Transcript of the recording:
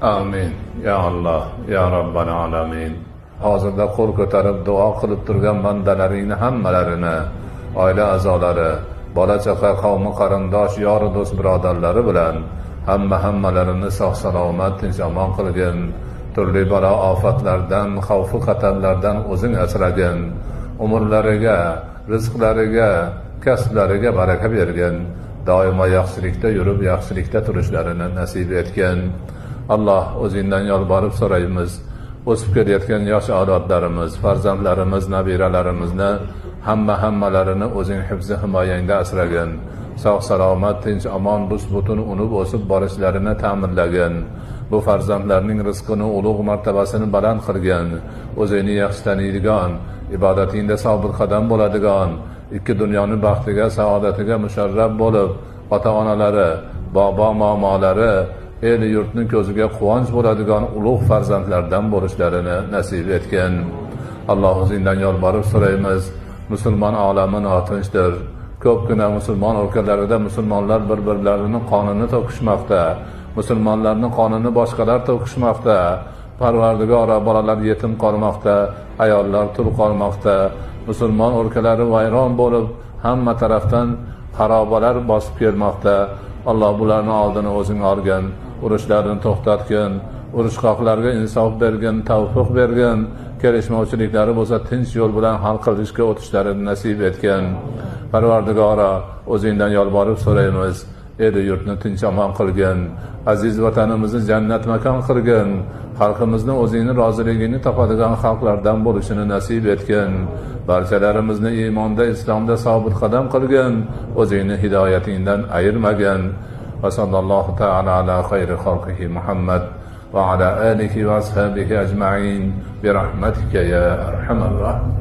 Amin. Ya Allah, ya Rabbal alamin. Hozirda qo'l ko'tarib duo qilib turgan bandalaringni hammalarini, oila a'zolari, bola chaqa, qavmi qarindosh, yor do'st birodarlari bilan hammalarini sog' salomat, tinch amon qilgin. Turli balo ofatlardan, xavf xatarlardan o'zing asragin. Umrlariga, rizqlariga, kasblariga baraka bergin. Doimo yaxshilikda yurib, yaxshilikda turishlarini nasib etgin. Alloh, o'zingdan yolborib so'raymiz. O'sib kelayotgan yosh avlodlarimiz, farzandlarimiz, nabiralarimizni hammalarini o'zing hifzi himoyangda asragin. Sog' salomat, tinch amon, butun unib o'sib borishlarini ta'minlagin. Bu farzandlarning rizqini, ulug' martabasini baland qilgin. O'zingni yaxshi taniydigan, ibodatingda sobit qadam bo'ladigan, ikki dunyoning baxtiga, saodatiga musharraf bo'lib, ota-onalari, bobo momolari, el yurtning ko'ziga quvonch bo'ladigan ulug' farzandlardan bo'lishlarini nasib etgin. Alloh, o'zingdan yolborib so'raymiz. Musulmon olami notinchdir. Ko'pgina musulmon o'lkalarida musulmonlar bir-birlarining qonini to'kishmoqda. Musulmonlarning qonini boshqalar to'kishmoqda. Parvardigora, bolalar yetim qolmoqda, ayollar tul qolmoqda. Musulmon o'lkalari vayron bo'lib, hamma tarafdan xarobalar bosib kelmoqda. Alloh, bularning oldini o'zing olgin, urushlarni to'xtatgin, urushqoqlarga insof bergin, tavfiq bergin. Kelishmovchiliklari bo'lsa tinch yo'l bilan hal qilishga o'tishlarini nasib etgin. Parvardigora, o'zingdan yolborib so'raymiz. El yurtni tinch amon qilgin. Aziz vatanimizni jannat makon qilgin. Xalqimizni o'zingning roziligingni topadigan xalqlardan bo'lishini nasib etgin. Barchalarimizni iymonda, islomda sobit qadam qilgin. O'zingning hidoyatingdan ayirmagin. Va sallallohu ta'ala ala xayri xalqihi Muhammad va ala alihi va ashabihi ajma'in bi rahmatika ya arhamar rahim.